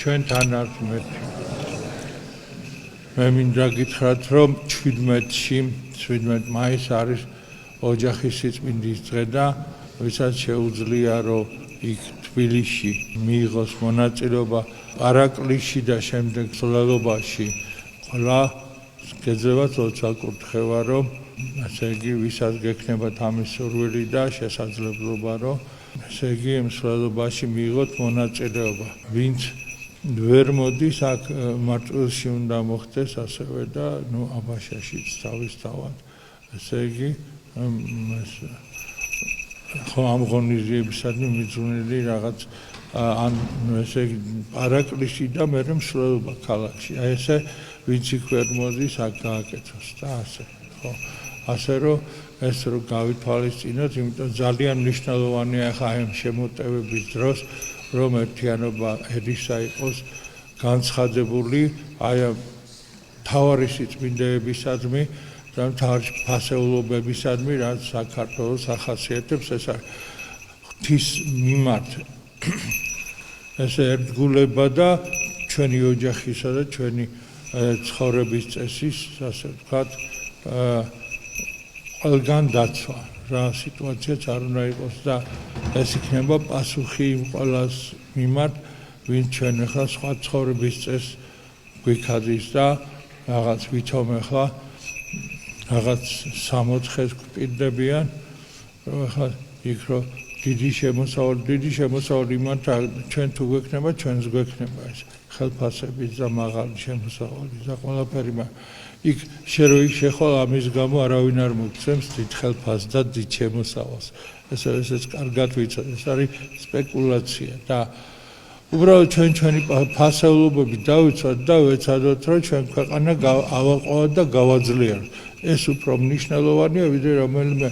ჩვენთან არ ღმერთი. მე მინდა გითხრათ, რომ 17 მაისს არის ოჯახის სიწმინდის დღე და ვისაც შეუძლია, რომ იქ თბილისში მიიღოს მონაწილეობა პარაკლისში და შემდეგ ცოლადობაში, ყველა გეძლევა წაკურთხევა, რომ ასე იგი ვისაც გექნებათ ამის სურვილი და შესაძლებლობა, რომ ესე იგი იმ ცოლადობაში მიიღოთ მონაწილეობა. ვინც ვერ მოდის აქ მარტვილში უნდა მოხდეს ასევე და აბაშაშიც თავისთავად. ესე იგი ხო ამ ღონისძიებისადმი მიძღვნილი რაღაც ან ესე იგი პარაკლისი და მე მსვლელობა ქალაქში. აი ესე ვინც იქ ვერ მოდის აქ გააკეთოს და ასე. ხო ასე რომ ეს რო გავითვალისწინოთ, იმიტომ ძალიან მნიშვნელოვანია ახლა ამ შემოტევების დროს, რომ ერთიანობა ერისა იყოს განცხადებული აი ამ მთავარი სიწმინდეებისადმი და მთავარი ფასეულობებისადმი, რაც საქართველოს ახასიათებს, ეს არის ღვთის მიმართ ეს ერთგულება და ჩვენი ოჯახისა და ჩვენი ცხოვრების წესის, ასე ვთქვათ, ყველგან დაცვა. რა სიტუაციაც არ უნდა იყოს და ეს იქნება პასუხი იმ ყველას მიმართ, ვინც ჩვენ ახლა სხვა ცხოვრების წესს გვიქადის და რაღაც ვითომ ახლა რაღაც 60-ს გვპირდებიან, რომ ახლა იქ რომ დიდი შემოსავალი იმათ ჩვენ თუ გვექნება, ჩვენს გვექნება ეს ხელფასების და მაღალი შემოსავალი და ყველაფერი, იქ შენ რო იქ შეხვალ ამის გამო არავინ არ მოგცემს დიდ ხელფასს და დიდ შემოსავალს. ესეც კარგად ვიცოდი, ეს არის სპეკულაცია და უბრალოდ ჩვენი ფასეულობები დავიცვათ და ვეცადოთ, რომ ჩვენ ქვეყანა ავაყოვოთ და გავაძლიეროთ. ეს უფრო მნიშვნელოვანია, ვიდრე რომელიმე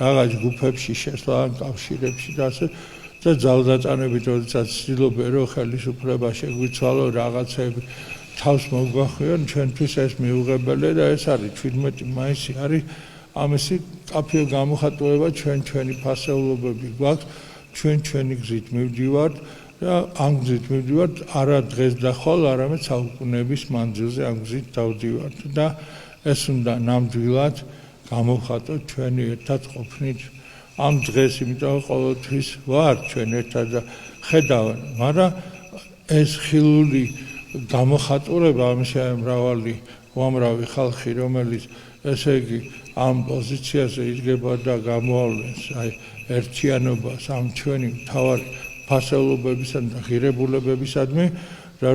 რაღაც ჯგუფებში შესვლა ან კავშირებში და ასე და ძალდატანებით, როდესაც ცდილობენ, რომ ხელისუფლება შეგვიცვალო რაღაცები თავს მოგვახვიონ, ჩვენთვის ეს მიუღებელია და ეს არის 17 მაისი არის ამისი კაფეო გამოხატულება, ჩვენი ფასეულობები გვაქვს, ჩვენი გზით მივდივართ და ამ გზით მივდივართ არა დღეს და ხვალ, არამედ საუკუნეების მანძილზე ამ გზით დავდივართ და ეს უნდა ნამდვილად გამოვხატოთ ჩვენი ერთად ყოფნით ამ დღეს, იმიტომ ყოველთვის ვარ ჩვენ ერთად და ხედავენ, მაგრამ ეს ხილული გამოხატულება ამისა მრავალი უამრავი ხალხი, რომელიც ესე იგი ამ პოზიციაზე იდგება და გამოავლენს აი ერთიანობას ამ ჩვენი მთავარი ფასეულობებისა და ღირებულებებისადმი და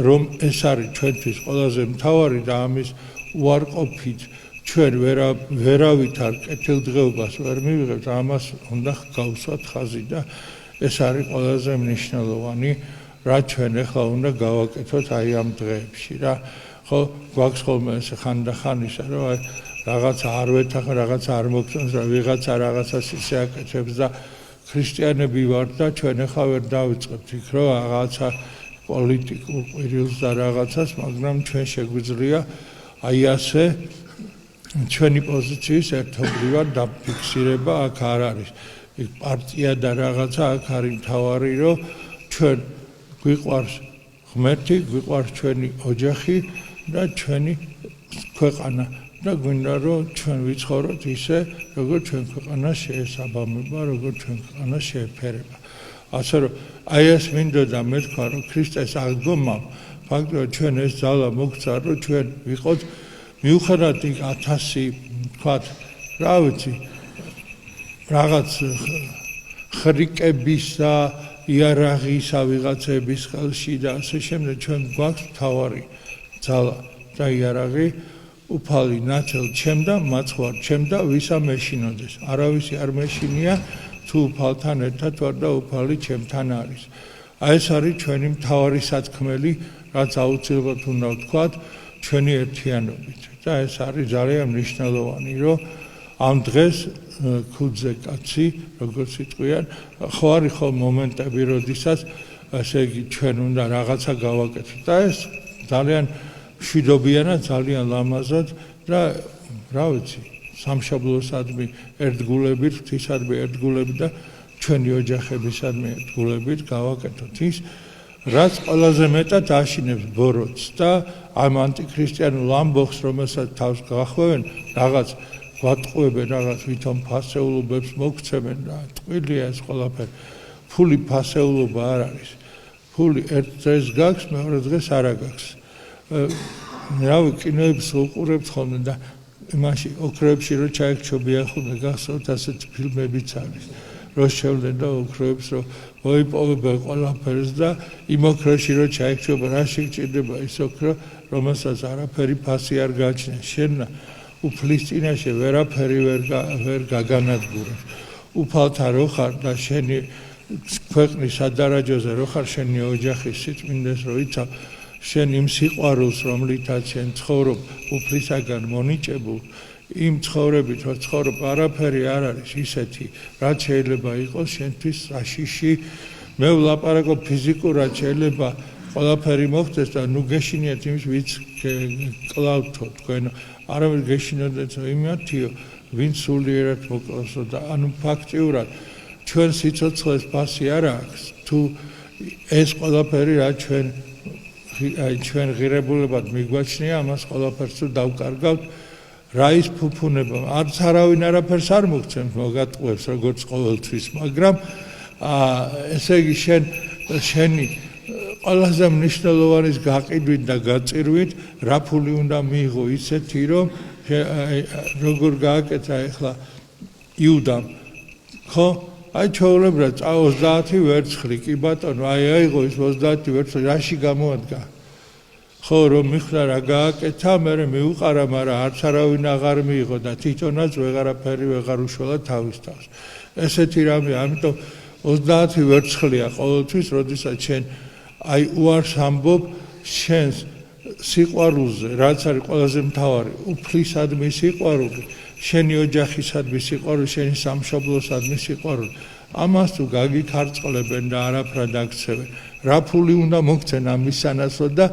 რომ ეს არის ჩვენთვის ყველაზე მთავარი და ამის უარყოფით ჩვენ ვერავითარ კეთილდღეობას ვერ მივიღებთ, ამას უნდა გავსვათ ხაზი და ეს არის ყველაზე მნიშვნელოვანი, რა ჩვენ ახლა უნდა გავაკეთოთ აი ამ დღეებში რა. ხო გვაქვს ხოლმე ეს ხანდახან ისა, რომ აი რაღაცა არ ვეთახა, რაღაცა არ მოგწონს, რა ვიღაცა რაღაცას ისე აკეთებს და ქრისტიანები ვართ და ჩვენ ახლა ვერ დავიწყებთ იქ რომ რაღაცა პოლიტიკურ ყვირილს და რაღაცას, მაგრამ ჩვენ შეგვიძლია აი ასე ჩვენი პოზიციის ერთობლივად დაფიქსირება აქ არ არის. იქ პარტია და რაღაცა აქ არის მთავარი, რომ ჩვენ გვიყვარს ღმერთი, გვიყვარს ჩვენი ოჯახი და ჩვენი ქვეყანა და გვინდა რომ ჩვენ ვიცხოვროთ ისე, როგორც ჩვენ ქვეყანა შეესაბამება, როგორც ჩვენ ქვეყანა შეეფერება. ასე რომ აი ეს მინდოდა მეთქვა, რომ ქრისტეს აღდგომამ ფაქტობრივად ჩვენ ეს ძალა მოგცა, რომ ჩვენ ვიყოთ მიუხედავად 1000 თქვათ, რა ვიცი, რაღაც ხრიკების და იარაღისა ვიღაცების ხელში და ასე შემდეგ, ჩვენ გვაქვს მთავარი ძალა და იარაღი უფალი ნათელ ჩემ და მაცხვარ ჩემ და ვისა მეშინოდეს. არავისი არ მეშინია თუ უფალთან ერთად ვარ და უფალი ჩემთან არის. აი ეს არის ჩვენი მთავარი სათქმელი, რაც აუცილებლად უნდა ვთქვათ ჩვენი ერთიანობით. და ეს არის ძალიან მნიშვნელოვანი, რომ ამ დღეს ქუდზე კაცი, როგორც იტყვიან, ხო არის ხო მომენტები, როდესაც ასე იგი ჩვენ უნდა რაღაცა გავაკეთოთ და ეს ძალიან მშვიდობიანად, ძალიან ლამაზად და რა ვიცი, სამშობლოსადმი ერთგულებით, ღვთისადმი ერთგულებით და ჩვენი ოჯახებისადმი ერთგულებით გავაკეთოთ ის, რაც ყველაზე მეტად აშინებს ბოროტს და ამ ანტიქრისტიანულ ამბოხს, რომელსაც თავს გახვევენ, რაღაც გვატყუებენ, რაღაც ვითომ ფასეულობებს მოგცემენ და ტყილია ეს ყველაფერი. ფული ფასეულობა არ არის. ფული ერთ დღეს გაქვს, მეორე დღეს არ გაქვს. რავი, კინოებს უყურებთ ხოლმე და იმაში ოქროებში რო ჩაიქჩობიან ხოლმე გახსოვთ ასეთი ფილმებიც არის. რო შევლენ და ოქროებს რო მოიპოვებენ ყველაფერს და იმ ოქროში რო ჩაიქჩობა, რა შეჭირდება ის ოქრო, რომელსაც არაფერი ფასი არ გააჩნია. შენ უფლის წინაშე ვერაფერი ვერ გაგანადგურებს. უფალთან რო ხარ და შენი ქვეყნის სადარაჯოზე რო ხარ, შენი ოჯახის სიწმინდეს რო იცავ, შენ იმ სიყვარულს, რომლითაც შენ ცხოვრობ უფლისაგან მონიჭებულ, იმ ცხოვრებით რო ცხოვრობ, არაფერი არ არის ისეთი, რაც შეიძლება იყოს შენთვის საშიში. მე ვლაპარაკობ ფიზიკურად, შეიძლება ყველაფერი მოხდეს და ნუ გეშინიათ იმის, ვინც კლავთო თქვენ, არავის გეშინოდეთ იმათიო, ვინც სულიერად მოკლავსო და ანუ ფაქტიურად ჩვენ სიცოცხლეს ფასი არ აქვს, თუ ეს ყველაფერი რა ჩვენ ღირებულებად მიგვაჩნია, ამას ყველაფერს თუ დავკარგავთ, რა ის ფუფუნება, არც არავინ არაფერს არ მოგცემს, მოგატყუებს როგორც ყოველთვის, მაგრამ ესე იგი შენი ყველაზე მნიშვნელოვანის გაყიდვით და გაწირვით რა ფული უნდა მიიღო ისეთი, რომ როგორ გააკეთა ახლა იუდამ, ხო? აი ჩვეულებრივად 30 ვერცხლი, კი ბატონო, აი აიღო ის 30 ვერცხლი, რაში გამოადგა? ხო, რომ მიხდა რა გააკეთა, მერე მიუყარა, მაგრამ არც არავინ აღარ მიიღო და თვითონაც ვეღარაფერი ვეღარ უშველა თავის თავს. ესეთი რამე, ამიტომ 30 ვერცხლია ყოველთვის, როდესაც შენ აი უარს ამბობ შენს სიყვარულზე, რაც არის ყველაზე მთავარი, უფლისადმი სიყვარული, შენი ოჯახისადმი სიყვარული, შენი სამშობლოსადმი სიყვარული. ამას თუ გაგიქარწყლებენ და არაფრად აქცევენ, რა ფული უნდა მოგცენ ამის სანაცვლოდ და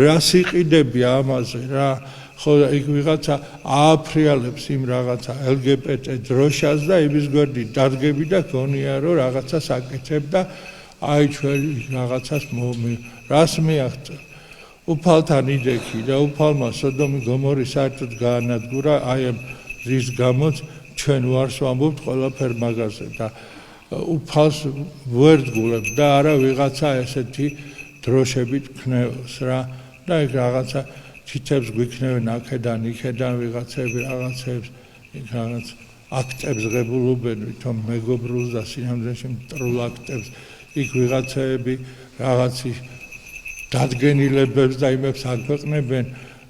რა სიყიდები ამაზე რა, ხო იქ ვიღაცა ააფრიალებს იმ რაღაცა LGBT დროშას და იმის გვერდით დადგები და გონია რომ რაღაცას აკეთებ და აი ჩვენ რაღაცას რას მიაღწევ. უფალთან იდექი და უფალმა სოდომი გომორი საერთოდ გაანადგურა, აი ამ რის გამოც ჩვენ ვარს ვამბობთ ყველაფერ მაგაზე და უფალს ვერდგულებს და არა ვიღაცა ესეთი დროშებით ქნევს რა და ეგ რაღაცა თითებს გვიქნევენ აქედან იქედან ვიღაცები რაღაცებს რაღაც აქტებს ღებულობენ ვითომ მეგობრულს და სინამდვილეში მტრულ აქტებს იქ ვიღაცები რაღაცის დადგენილებებს და იმებს აქვეყნებენ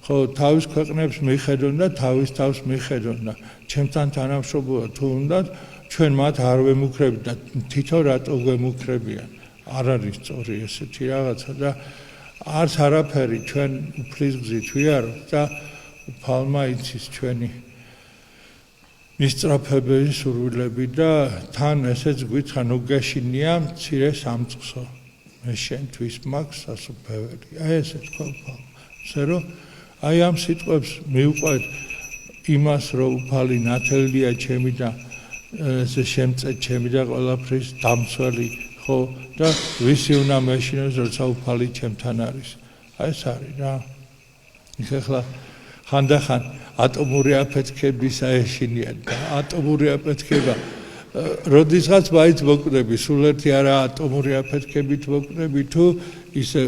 ხო თავის ქვეყნებს მიხედონ და თავის თავს მიხედონ და ჩემთან თანამშრომლობა თუ უნდათ ჩვენ მათ არ ვემუქრებით და თვითონ რატო გვემუქრებიან არ არის სწორი ესეთი რაღაცა და არც არაფერი ჩვენ უფლის გზით ვიაროთ და უფალმა იცის ჩვენი მისწრაფებელი სურვილები და თან ესეც გვითხრა ნუ გეშინია მცირე სამწყსო მე შენთვის მაქვს სასუფეველი აი ესე თქვა უფალმა ისე რომ აი ამ სიტყვებს მივყვეთ იმას რომ უფალი ნათელია ჩემი და ესე შემწე ჩემი და ყველაფრის დამცველი ხო და ვისი უნდა მეშინოს როცა უფალი ჩემთან არის აი ეს არის რა ის ახლა ხანდახან ატომური აფეთქების აეშინიან და ატომური აფეთქება როდესაც მაინც მოკვდები სულ ერთი არა ატომური აფეთქებით მოკვდები თუ ისე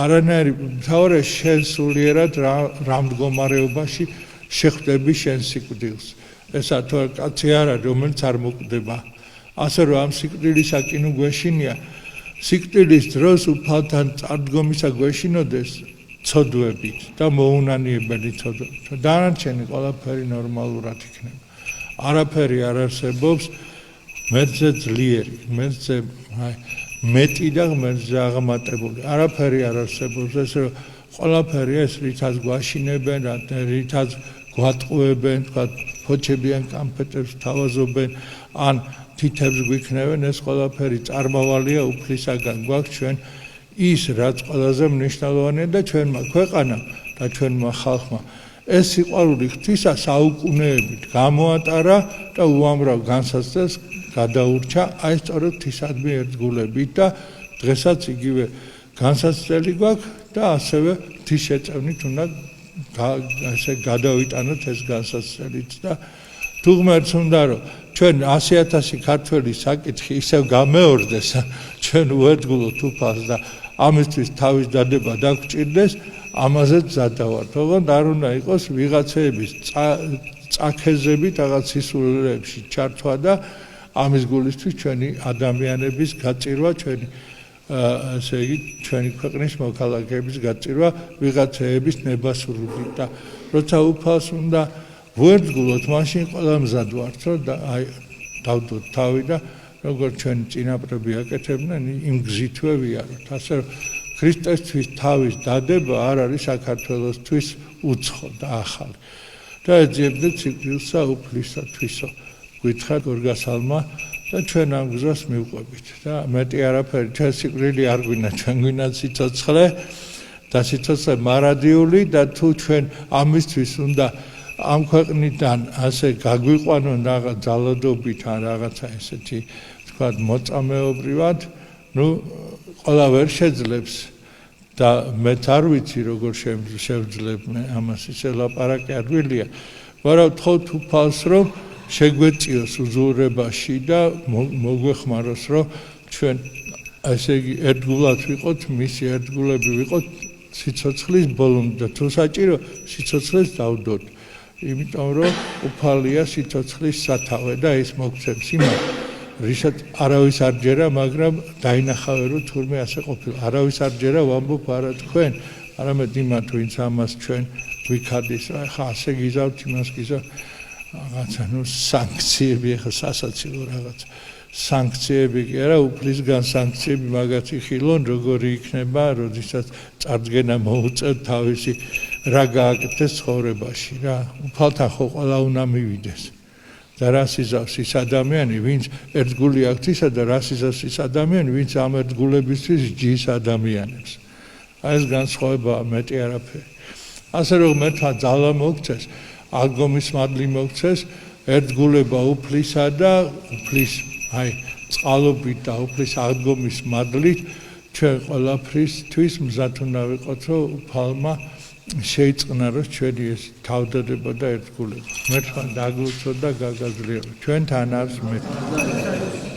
არანაირი მთავარია შენ სულიერად რა მდგომარეობაში შეხვდები შენ სიკვდილს ესა თუ კაცი არა რომელიც არ მოკვდება ასე რომ ამ სიკვდილისა კინო გვეშინია სიკვდილის დროს უფალთან წარდგომისა გვეშინოდეს ცოდვებით და მოუნანიებელი ცოდვებით დანარჩენი ყველაფერი ნორმალურად იქნება არაფერი არ არსებობს მეძე ძლიერი მეძე მეტი და მეძე აღმატებული არაფერი არ არსებობს ეს რომ ყველაფერი ეს რითაც გვაშინებენ რითაც გვატყუებენ თქვა ფოჩებიან კამპეტებს თავაზობენ ან თითებს გვიქნევენ ეს ყველაფერი წარმავალია უფლისაგან გვაქვს ჩვენ ის რაც ყველაზე მნიშვნელოვანია და ჩვენმა ქვეყანამ და ჩვენმა ხალხმა ეს სიყვარული ღვთისა საუკუნეებით გამოატარა და უამრავ განსაცდელს გადაურჩა აი სწორედ ღვთისადმი ერთგულებით და დღესაც იგივე განსაცდელი გვაქვს და ასევე ღვთის შეწევნით უნდა ასე გადავიტანოთ ეს განსაცდელიც და თუ ღმერთს უნდა რომ ჩვენ 100,000 ქართველი საკითხი ისევ გამეორდეს ჩვენ უერთგულოთ უფალს და ამისთვის თავის დადება დაგვჭირდეს ამაზეც ზადავართ ოღონდ არ უნდა იყოს ვიღაცეების წაქეზებით რაღაც სისულელეებში ჩართვა და ამის გულისთვის ჩვენი ადამიანების გაწირვა ჩვენი ასე იგი ჩვენი ქვეყნის მოქალაქეების გაწირვა ვიღაცეების ნებასურვით და როცა უფალს უნდა ვუერთგულოთ მაშინ ყველა მზად ვართ რომ აი დავდოთ თავი და როგორც ჩვენი წინაპრები აკეთებდნენ იმ გზითვე ვიაროთ ასე რომ ქრისტესთვის თავის დადება არ არის საქართველოსთვის უცხო და ახალი და ეძებდეთ სიკვდილსა უფლისათვისო გითხრათ გორგასალმა და ჩვენ ამ გზას მივყვებით და მეტი არაფერი ჩვენ სიკვდილი არ გვინდა ჩვენ გვინდა სიცოცხლე და სიცოცხლე მარადიული და თუ ჩვენ ამისთვის უნდა ამ ქვეყნიდან ასე გაგვიყვანონ რაღაც ძალადობით ან რაღაცა ესეთი თქვათ მოწამეობრივად ნუ ყველა ვერ შეძლებს და მეც არ ვიცი როგორ შევძლებნე ამას ისე ლაპარაკი ადვილია მაგრამ თხოვთ უფალს რომ შეგვეწიოს უზურებაში და მოგვეხმაროს რომ ჩვენ ასე იგი ერთგულად ვიყოთ მისი ერთგულები ვიყოთ სიცოცხლის ბოლომდე და თუ საჭირო სიცოცხლეს დავდოთ იმიტომ რომ უფალია სიცოცხლის სათავე და ის მოგცემს იმას რისაც არავის არ ჯერა მაგრამ დაინახავე რომ თურმე ასე ყოფილა არავის არ ჯერა ვამბობ არა თქვენ არამედ იმათ ვინც ამას ჩვენ ვიქადის ხა ასე გიზავთ იმას გიზავთ რაღაცა ნუ სანქციები ხა სასაცილო რაღაც სანქციები კი არა უფლისგან სანქციები მაგათი ხილონ როგორი იქნება როდესაც წარდგენა მოუწევთ თავისი რა გააკეთეს ცხოვრებაში რა უფალთან ხო ყველა უნდა მივიდეს და რას იზავს ის ადამიანი ვინც ერთგული აქვს ისა და რას იზავს ის ადამიანი ვინც ამ ერთგულებისთვის ჯის ადამიანებს აი ეს განსხვავებაა მეტი არაფერი ასე რომ მერთა ძალა მოგცეს აღდგომის მადლი მოგცეს ერთგულება უფლისა და უფლის აი წყალობით და უფლის აღდგომის მადლით ჩვენ ყველაფრისთვის მზად უნდა ვიყოთ რომ უფალმა შეიწყნა რომ ჩვენი ეს თავდადება და ერთგულება მერთან დაგლოცოთ და გაგაძლიეროთ ჩვენთან არის მე